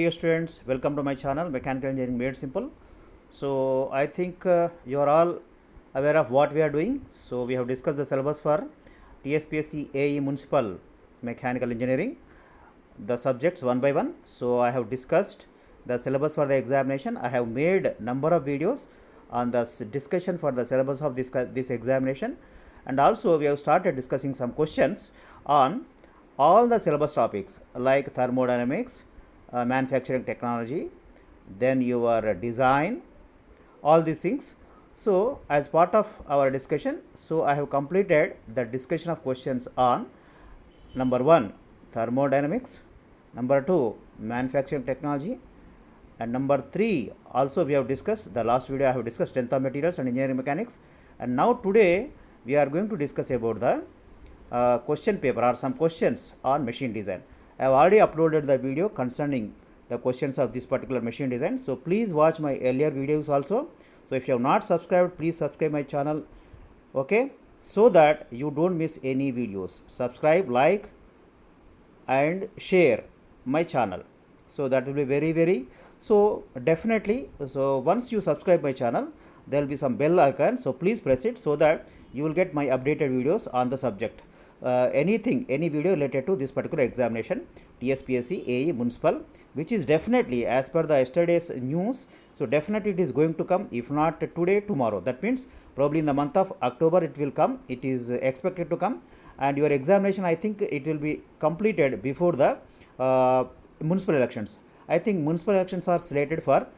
Dear students, welcome to my channel Mechanical Engineering Made Simple. So I think you are all aware of what we are doing. So we have discussed the syllabus for TSPSC AE Municipal Mechanical Engineering, the subjects one by one. So I have discussed the syllabus for the examination. I have made number of videos on the discussion for the syllabus of this examination, and also we have started discussing some questions on all the syllabus topics like thermodynamics, manufacturing technology, then your design, all these things. So as part of our discussion, so I have completed the discussion of questions on number 1 thermodynamics, number 2 manufacturing technology, and number 3 also we have discussed. The last video I have discussed strength of materials and engineering mechanics, and now today we are going to discuss about the question paper or some questions on machine design. I have already uploaded the video concerning the questions of this particular machine design, so please watch my earlier videos also. So if you have not subscribed, please subscribe my channel, okay, so that you don't miss any videos. Subscribe, like and share my channel, so that will be very so definitely. So once you subscribe my channel, there will be some bell icon, so please press it so that you will get my updated videos on the subject. Any video related to this particular examination, TSPSC AE Municipal, which is definitely as per the yesterday's news. So definitely it is going to come, if not today, tomorrow. That means probably in the month of October it will come. It is expected to come, and your examination, I think it will be completed before the municipal elections. I think municipal elections are slated for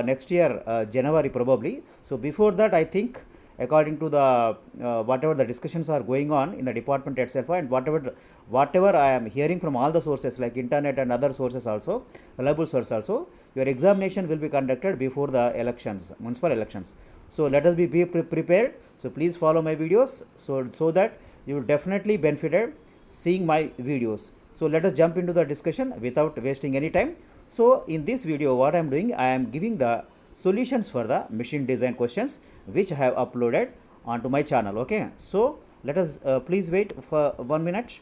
next year, January probably. So before that, I think, according to the whatever the discussions are going on in the department itself, and whatever I am hearing from all the sources like internet and other sources also, reliable sources also, your examination will be conducted before the elections, municipal elections. So let us be prepared. So please follow my videos, so that you will definitely benefited seeing my videos. So let us jump into the discussion without wasting any time. So in this video, what I am doing, I am giving the solutions for the machine design questions which I have uploaded onto my channel. Okay, so let us please wait for 1 minute.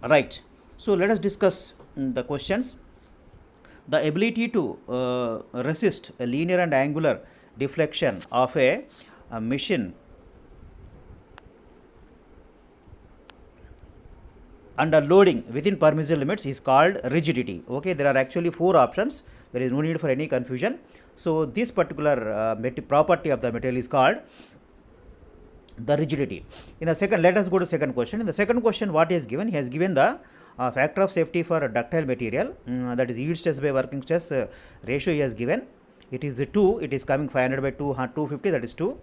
Right, so let us discuss the questions. The ability to resist a linear and angular deflection of a machine under loading within permissible limits is called rigidity. Okay, there are actually 4 options. There is no need for any confusion. So this particular property of the material is called the rigidity. In the second, let us go to second question. In the second question, what he has given? He has given the factor of safety for a ductile material, that is yield stress by working stress ratio he has given. It is 2. It is coming 500 by 250, that is 2.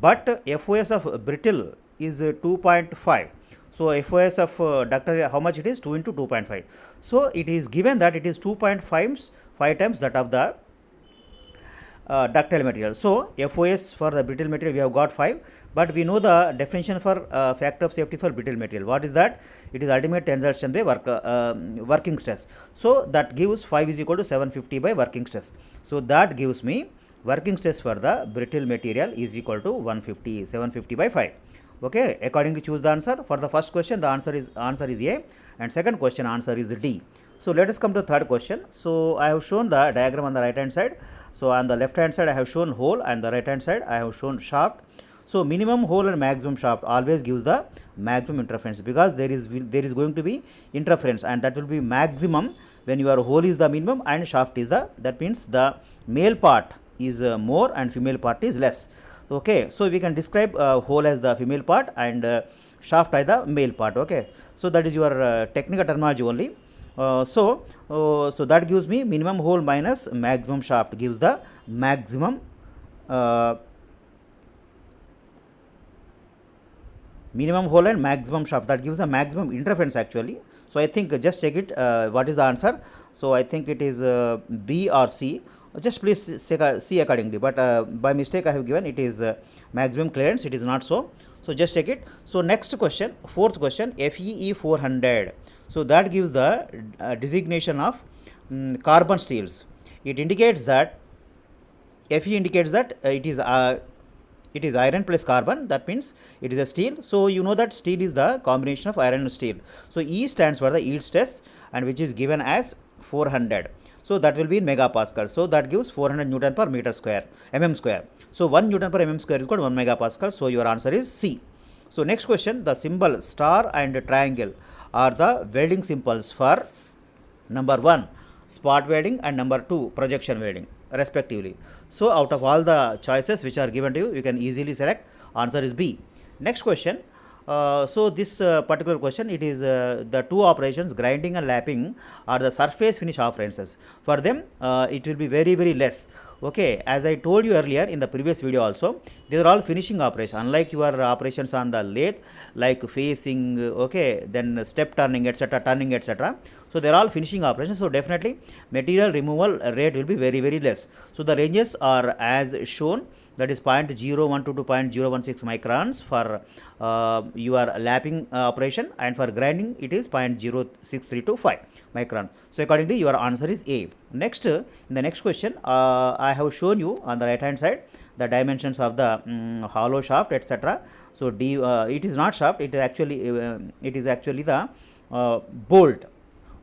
But FOS of brittle is 2.5. So FOS of ductile, how much it is? 2 into 2.5. So it is given that it is 2.5 times that of the ductile material. So FOS for the brittle material we have got 5, but we know the definition for factor of safety for brittle material. What is that? It is ultimate tensile strength by working stress. So that gives 5 is equal to 750 by working stress. So that gives me working stress for the brittle material is equal to 150, 750 by 5. Okay, accordingly choose the answer. For the first question, the answer is A, and second question answer is D. So let us come to third question. So I have shown the diagram on the right hand side. So on the left hand side I have shown hole, and the right hand side I have shown shaft. So minimum hole and maximum shaft always gives the maximum interference, because there is going to be interference, and that will be maximum when your hole is the minimum and shaft is the, that means the male part is more and female part is less. Okay, so we can describe hole as the female part and shaft as the male part. Okay, so that is your technical terminology only. So that gives me minimum hole minus maximum shaft gives the maximum minimum hole and maximum shaft, that gives the maximum interference actually. So I think just check it, what is the answer. So I think it is B or C. Just please see accordingly, but by mistake I have given it is maximum clearance. It is not so. So just check it. So next question, fourth question, FEE 400. So that gives the designation of carbon steels. It indicates that FE indicates that it is it is iron plus carbon, that means it is a steel. So you know that steel is the combination of iron and steel. So E stands for the yield stress, and which is given as 400. So that will be in megapascal. So that gives 400 Newton per meter square, mm square. So 1 Newton per mm square is equal to 1 megapascal. So your answer is C. So next question, the symbol star and triangle are the welding symbols for number 1 spot welding and number 2 projection welding respectively. So out of all the choices which are given to you, you can easily select answer is B. Next question. So this particular question, it is the two operations grinding and lapping are the surface finish operations. For them it will be very less. Okay, as I told you earlier in the previous video also, these are all finishing operation, unlike your operations on the lathe like facing, okay, then step turning, etc., turning, etc. So they are all finishing operations. So definitely material removal rate will be very less. So the ranges are as shown, that is 0.012 to 0.016 microns for your lapping operation, and for grinding it is 0.063 to 5 micron. So accordingly your answer is A. Next, in the next question, I have shown you on the right hand side the dimensions of the hollow shaft, etc. So D, it is not shaft, it is actually the bolt.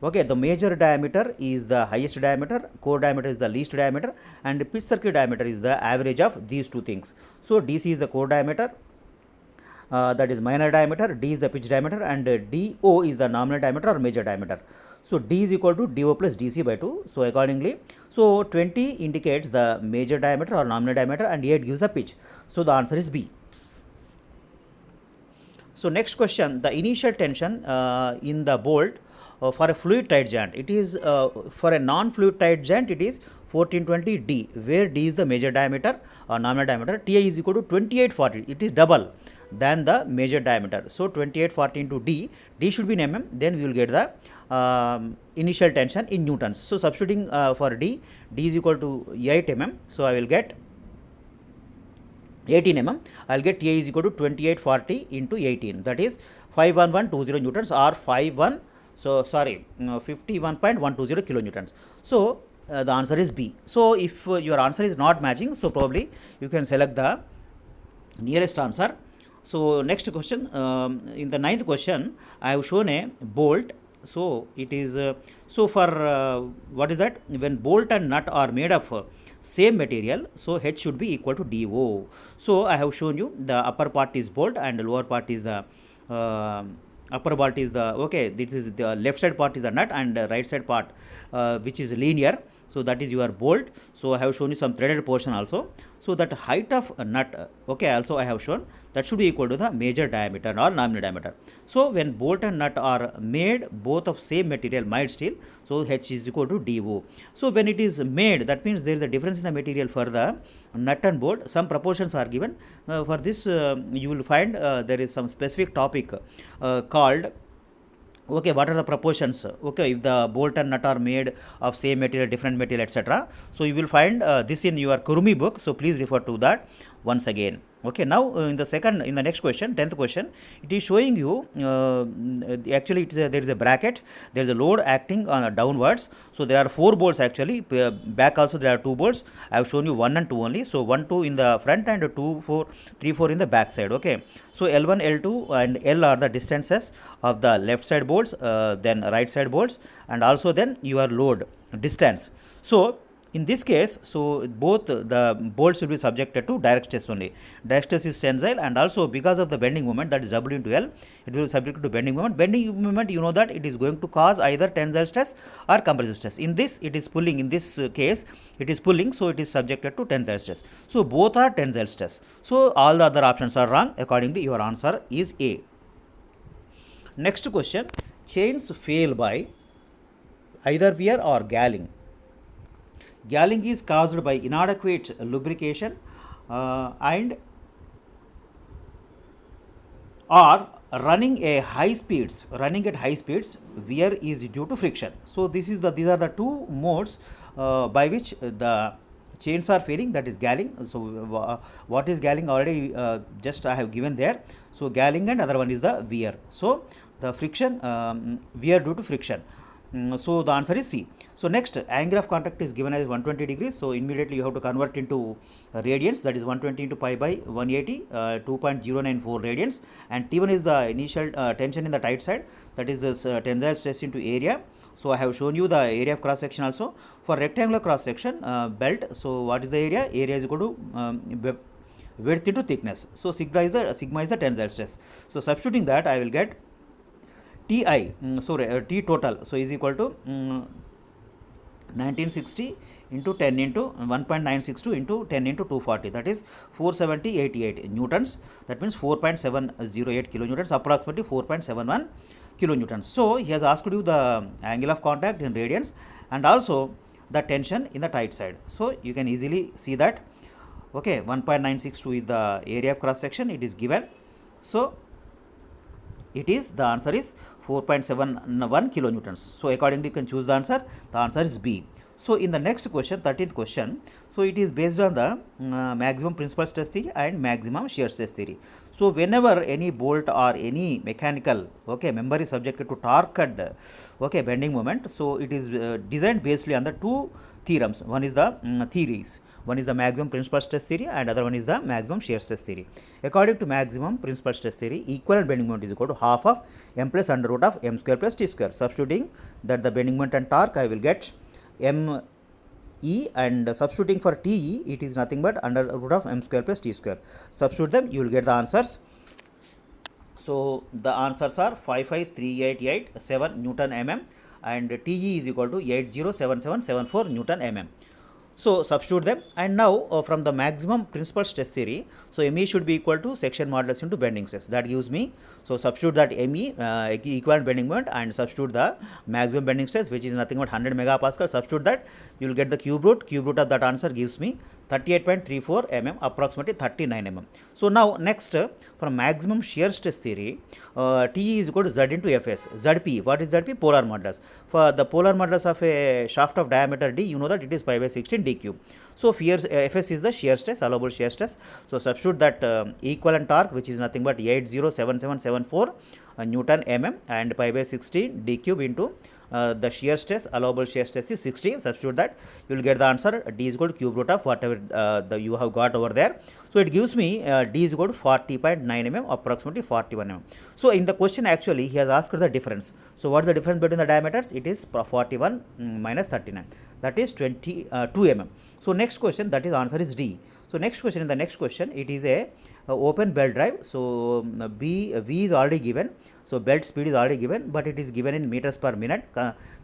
Okay, the major diameter is the highest diameter, core diameter is the least diameter, and pitch circuit diameter is the average of these two things. So DC is the core diameter, that is minor diameter, D is the pitch diameter, and DO is the nominal diameter or major diameter. So D is equal to DO plus DC by 2. So accordingly, so 20 indicates the major diameter or nominal diameter, and 8 gives the pitch. So the answer is B. So next question, the initial tension in the bolt for a fluid tight joint, it is for a non-fluid tight joint it is 1420 D, where D is the major diameter or nominal diameter. TI is equal to 2840, it is double than the major diameter. So 2840 into D, D should be in mm, then we will get the initial tension in newtons. So substituting for D, D is equal to 8 mm, so I will get 18 mm, I will get TA is equal to 2840 into 18, that is 51120 newtons or 51.120 kilonewtons. So the answer is B. So if your answer is not matching, so probably you can select the nearest answer. So next question, in the 9th question I have shown a bolt. So it is so for what is that, when bolt and nut are made of same material, so H should be equal to DO. So I have shown you the upper part is bolt and the lower part is the upper part is the, okay, this is the left side part is the nut, and right side part which is linear, so that is your bolt. So I have shown you some threaded portion also. So that height of a nut, okay, also I have shown that should be equal to the major diameter or nominal diameter. So when bolt and nut are made both of same material, mild steel, so H is equal to DO. So when it is made, that means there is a difference in the material for the nut and bolt. Some proportions are given. For this you will find there is some specific topic called, okay, what are the proportions, okay, if the bolt and nut are made of same material, different material, etc. So you will find this in your Kurumi book, so please refer to that once again. Okay, now in the next question, 10th question, it is showing you actually there is a bracket, there is a load acting on downwards. So there are 4 bolts actually, back also there are 2 bolts. I have shown you 1 and 2 only. So 1, 2 in the front and 2, 4, 3, 4 in the back side. Okay, so L1, L2 and L are the distances of the left side bolts, then right side bolts, and also then your load distance. So in this case, so both the bolts will be subjected to direct stress only. Direct stress is tensile, and also because of the bending moment, that is W into L, it will be subjected to bending moment. Bending moment, you know that it is going to cause either tensile stress or compressive stress. In this, it is pulling. In this case, it is pulling, so it is subjected to tensile stress. So both are tensile stress. So all the other options are wrong. Accordingly, your answer is A. Next question, chains fail by either wear or galling. Galling is caused by inadequate lubrication and or running at high speeds. Wear is due to friction. So these are the two modes by which the chains are failing, that is galling. So what is galling already just I have given there. So galling, and other one is the wear. So the friction, wear due to friction. So the answer is C. So next, angle of contact is given as 120 degrees. So immediately you have to convert into radians, that is 120 into pi by 180, 2.094 radians. And T1 is the initial tension in the tight side, that is this tensile stress into area. So I have shown you the area of cross section also. For rectangular cross section belt, so what is the area? Area is equal to width into thickness. So sigma is the tensile stress. So substituting that, I will get Ti, T total, so is equal to 1960 into 10 into 1.962 into 10 into 240, that is 470.88 newtons. That means 4.708 kilonewtons, approximately 4.71 kilonewtons. So he has asked you the angle of contact in radians and also the tension in the tight side. So you can easily see that. Okay, 1.962 is the area of cross section, it is given. So the answer is 4.71 kilonewtons. So accordingly you can choose the answer. The answer is B. So in the next question, 13th question, so it is based on the maximum principal stress theory and maximum shear stress theory. So whenever any bolt or any mechanical member is subjected to torque and bending moment, so it is designed basically on the two theorems. One is the theories. One is the maximum principal stress theory and other one is the maximum shear stress theory. According to maximum principal stress theory, equivalent bending moment is equal to half of m plus under root of m square plus t square. Substituting that the bending moment and torque, I will get m e, and substituting for t e, it is nothing but under root of m square plus t square. Substitute them, you will get the answers. So the answers are 55388.7 Newton mm and Te is equal to 807774 Newton mm. So substitute them, and now from the maximum principal stress theory, so ME should be equal to section modulus into bending stress. That gives me, so substitute that ME equivalent bending moment and substitute the maximum bending stress, which is nothing but 100 megapascal. Substitute that, you will get the cube root of that answer gives me 38.34 mm, approximately 39 mm. So now next, from maximum shear stress theory, T is equal to Z into Fs. Zp, what is Zp? Polar modulus. For the polar modulus of a shaft of diameter d, you know that it is pi by 16 d cube. So Fs is the shear stress, allowable shear stress. So substitute that equivalent torque, which is nothing but 807774 Newton mm, and pi by 16 d cube into the shear stress, allowable shear stress is 60. Substitute that, you will get the answer. D is equal to cube root of whatever you have got over there. So it gives me D is equal to 40.9 mm, approximately 41 mm. So in the question actually he has asked the difference. So what is the difference between the diameters? It is 41 minus 39, that is 22 mm. So next question, that is answer is D. So next question, in the next question, it is a open belt drive. So V is already given. So belt speed is already given, but it is given in meters per minute.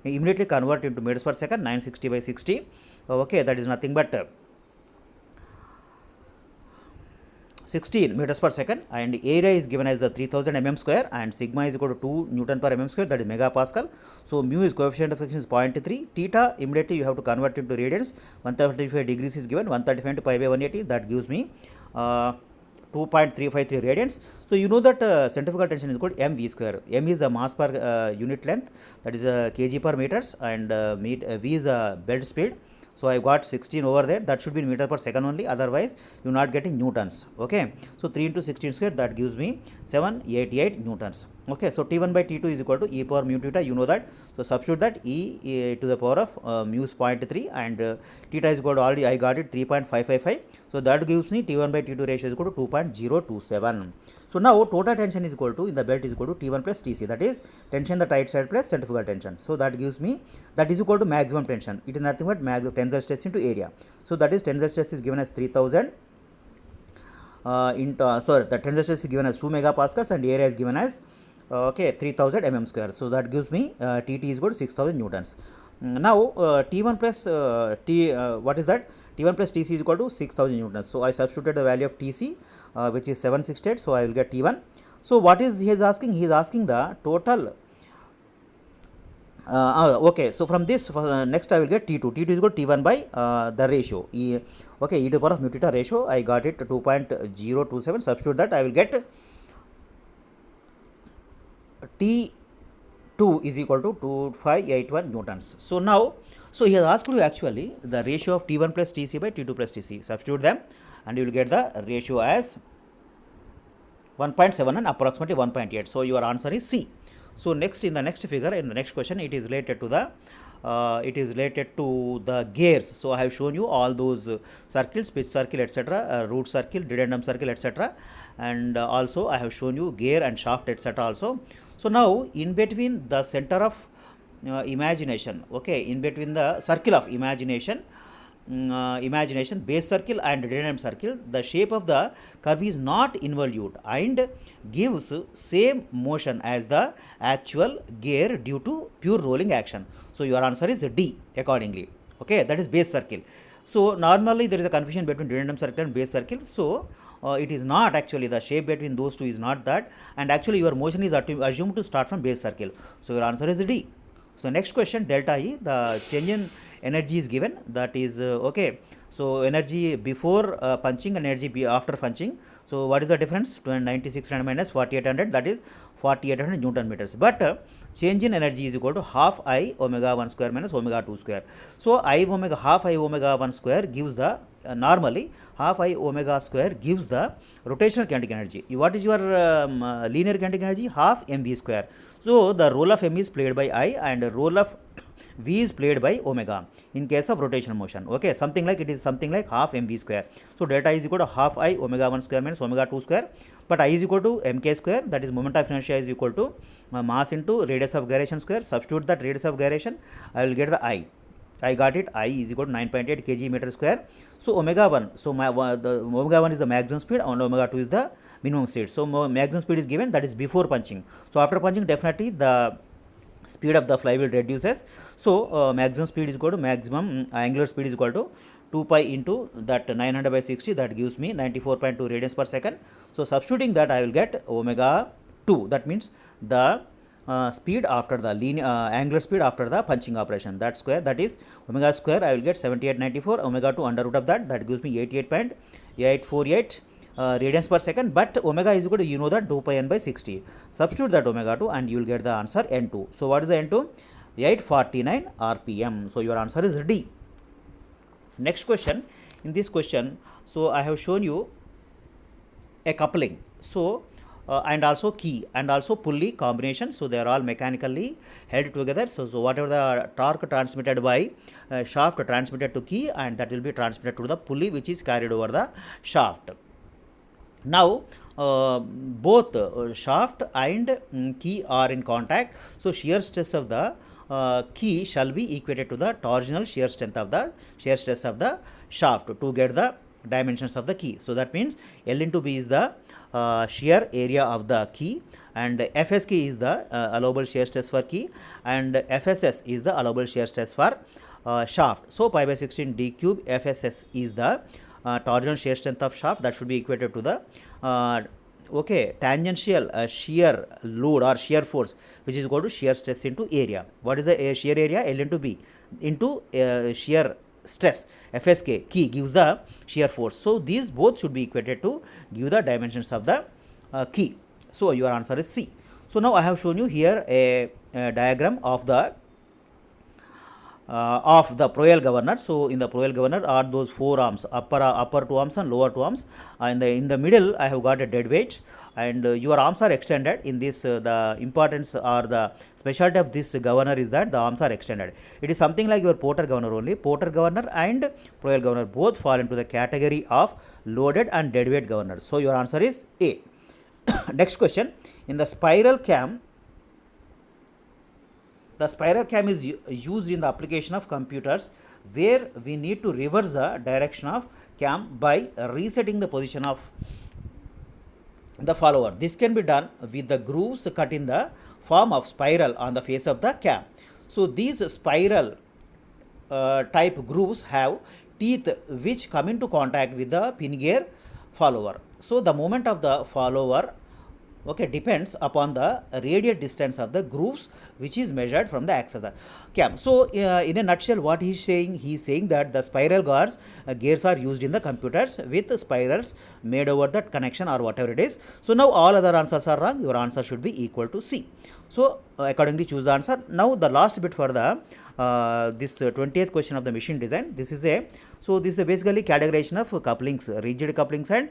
Immediately convert into meters per second, 960 by 60. Okay, that is nothing but 16 meters per second, and area is given as the 3000 mm square, and sigma is equal to 2 Newton per mm square, that is megapascal. So mu is coefficient of friction is 0.3. Theta, immediately you have to convert into radians. 135 degrees is given, 135 into pi by 180, that gives me 2.353 radians. So you know that centrifugal tension is called mv square. M is the mass per unit length, that is kg per meters, and v is the belt speed. So I got 16 over there, that should be in meter per second only, otherwise you are not getting newtons. Okay, so 3 into 16 square, that gives me 788 newtons. Okay, so T1 by T2 is equal to e power mu theta, you know that. So substitute that, e to the power of mu is 0.3 and theta is equal to, already I got it, 3.555. So that gives me T1 by T2 ratio is equal to 2.027. So now total tension is equal to, in the belt is equal to T1 plus Tc, that is tension the tight side plus centrifugal tension. So that gives me, that is equal to maximum tension. It is nothing but maximum tensile stress into area. So that is tensile stress is given as 3000 the tensile stress is given as 2 megapascals and area is given as 3000 mm square. So that gives me Tt is equal to 6000 newtons. Now T1 plus what is that? T1 plus Tc is equal to 6000 newtons. So I substituted the value of Tc, which is 768. So I will get T1. So what is he is asking? He is asking the total. Okay, so from this next I will get T2. T2 is equal to T1 by the ratio. E to the power of mu theta ratio. I got it 2.027. Substitute that, I will get T2 is equal to 2581 newtons. So now, so he has asked you actually the ratio of T1 plus Tc by T2 plus Tc. Substitute them and you will get the ratio as 1.7 and approximately 1.8. So your answer is C. So next, in the next figure, in the next question, it is related to the gears. So I have shown you all those circles, pitch circle, etc., root circle, dedendum circle, etc., and also I have shown you gear and shaft, etc. also. So now in between the center of imagination, okay, in between the circle of imagination, base circle and dedendum circle, the shape of the curve is not involute and gives same motion as the actual gear due to pure rolling action. So your answer is D accordingly. Okay, that is base circle. So normally there is a confusion between dedendum circle and base circle. So it is not actually, the shape between those two is not that, and actually your motion is assumed to start from base circle. So your answer is D. So next question, delta E, the change in energy is given, that is okay. So energy before punching and energy after punching. So what is the difference? 9600 minus 4800, that is 4800 Newton meters. But change in energy is equal to half I omega 1 square minus omega 2 square. So half I omega 1 square gives the normally half I omega square gives the rotational kinetic energy. What is your linear kinetic energy? Half mv square. So the role of m is played by I and the role of v is played by omega in case of rotational motion. Okay, something like, it is something like half mv square. So delta is equal to half I omega 1 square minus omega 2 square, but I is equal to mk square, that is moment of inertia is equal to mass into radius of gyration square. Substitute that radius of gyration, I will get the I got it, I is equal to 9.8 kg meter square. So omega 1, so the omega 1 is the maximum speed and omega 2 is the minimum speed. So maximum speed is given, that is before punching. So after punching, definitely the speed of the flywheel reduces. So maximum speed is equal to maximum angular speed is equal to 2 pi into that 900 by 60, that gives me 94.2 radians per second. So substituting that, I will get omega 2, that means the speed after the angular speed after the punching operation, that square, that is omega square, I will get 7894, omega 2 under root of that, that gives me 88.848 radians per second. But omega is equal to, you know, that 2 pi n by 60. Substitute that omega 2 and you will get the answer n2. So what is the n2? 849 rpm. So your answer is D. Next question, in this question, so I have shown you a coupling, so and also key and also pulley combination. So they are all mechanically held together. So whatever the torque transmitted by shaft transmitted to key, and that will be transmitted to the pulley which is carried over the shaft. Now both shaft and key are in contact. So shear stress of the key shall be equated to the torsional shear strength of the shaft to get the dimensions of the key. So that means L into B is the shear area of the key, and FSK is the allowable shear stress for key, and FSS is the allowable shear stress for shaft. So pi by 16 d cube FSS is the torsional shear strength of shaft, that should be equated to the tangential shear load or shear force, which is equal to shear stress into area. What is the shear area? L into B into shear stress, FSK, key gives the shear force. So these both should be equated to give the dimensions of the key. So your answer is C. So now I have shown you here a diagram of the Proel governor. So in the Proel governor are those four arms, upper two arms and lower two arms. In the middle I have got a dead weight, and your arms are extended. In this the importance or the specialty of this governor is that the arms are extended. It is something like your Porter governor only. Porter governor and Proel governor both fall into the category of loaded and dead weight governor. So your answer is A. Next question, in the spiral cam, the spiral cam is used in the application of computers where we need to reverse the direction of cam by resetting the position of the follower. This can be done with the grooves cut in the form of spiral on the face of the cam. So these spiral type grooves have teeth which come into contact with the pin gear follower. So the moment of the follower depends upon the radial distance of the grooves which is measured from the axis of the cam. So in a nutshell, what he is saying that the spiral gears are used in the computers with spirals made over that connection or whatever it is. So now all other answers are wrong. Your answer should be equal to C. So accordingly choose the answer. Now the last bit for the this 20th question of the machine design. This is a So this is basically categorization of couplings, rigid couplings and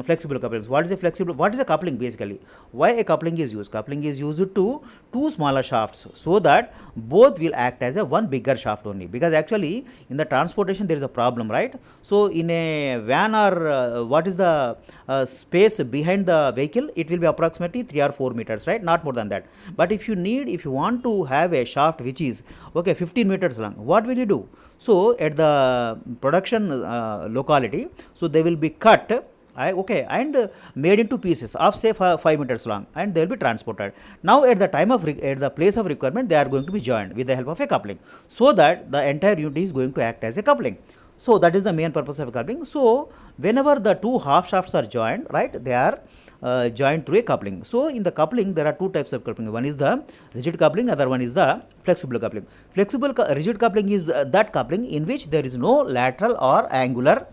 flexible couplings. What is a flexible? What is a coupling basically? Why a coupling is used? Coupling is used to two smaller shafts so that both will act as a one bigger shaft only. Because actually in the transportation there is a problem, right? So in a van or what is the space behind the vehicle? It will be approximately 3 or 4 meters, right? Not more than that. But if you want to have a shaft which is 15 meters long, what will you do? So at the production locality, so they will be cut and made into pieces of say 5 meters long, and they will be transported. Now at the place of requirement, they are going to be joined with the help of a coupling, so that the entire unit is going to act as a coupling. So that is the main purpose of a coupling. So whenever the two half shafts are joined, right, they are joined through a coupling. So in the coupling there are two types of coupling. One is the rigid coupling, other one is the flexible coupling. Rigid coupling is that coupling in which there is no lateral or angular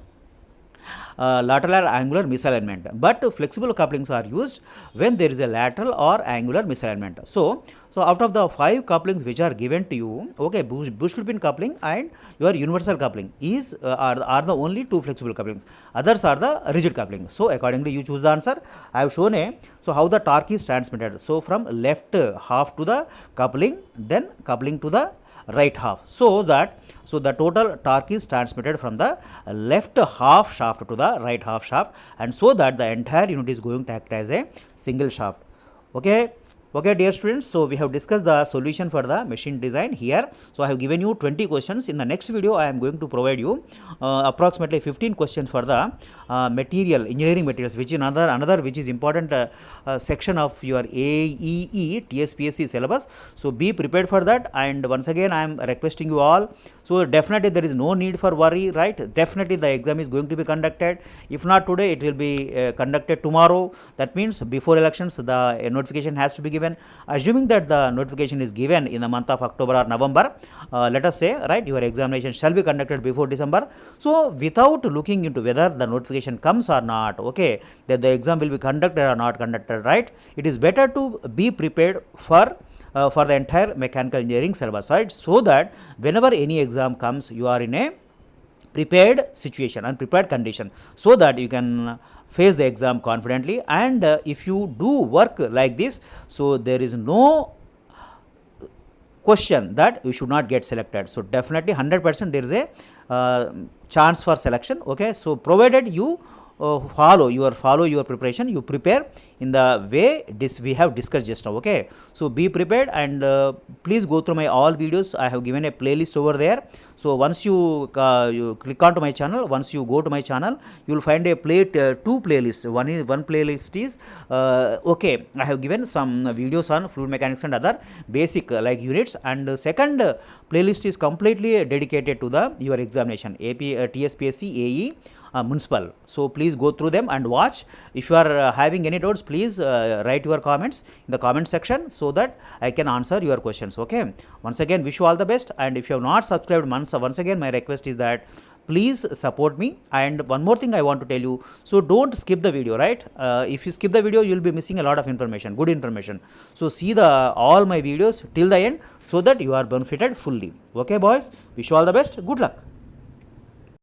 misalignment, but flexible couplings are used when there is a lateral or angular misalignment. So out of the 5 couplings which are given to you, bush-pin coupling and your universal coupling are the only 2 flexible couplings. Others are the rigid coupling. So accordingly you choose the answer. I have shown how the torque is transmitted. So from left half to the coupling, then coupling to the right half, so the total torque is transmitted from the left half shaft to the right half shaft, and so that the entire unit is going to act as a single shaft. Okay, dear students, so we have discussed the solution for the machine design here. So I have given you 20 questions. In the next video I am going to provide you approximately 15 questions for the engineering materials, which is another which is important section of your AEE TSPSC syllabus. So be prepared for that, and once again I am requesting you all, so definitely there is no need for worry, right? Definitely the exam is going to be conducted. If not today, it will be conducted tomorrow. That means before elections the notification has to be given. Assuming that the notification is given in the month of October or November, let us say, right, your examination shall be conducted before December. So without looking into whether the notification comes or not, okay, that the exam will be conducted or not conducted, right, it is better to be prepared for the entire mechanical engineering syllabus, right, so that whenever any exam comes, you are in a prepared situation and prepared condition, so that you can face the exam confidently. And if you do work like this, so there is no question that you should not get selected. So definitely 100% there is a chance for selection. Okay, so provided you follow your preparation, you prepare in the way we have discussed just now. Okay, so be prepared, and please go through my all videos. I have given a playlist over there. So once you click onto my channel, once you go to my channel, you will find a two playlists. One playlist is okay, I have given some videos on fluid mechanics and other basic like units, and second playlist is completely dedicated to your examination, TSPSC AE municipal. So please go through them and watch. If you are having any doubts, please write your comments in the comment section, so that I can answer your questions. Okay, once again wish you all the best, and if you have not subscribed, once again my request is that please support me. And one more thing I want to tell you, so don't skip the video, right? If you skip the video, you will be missing a lot of information, good information. So see all my videos till the end, so that you are benefited fully. Okay boys, wish you all the best, good luck.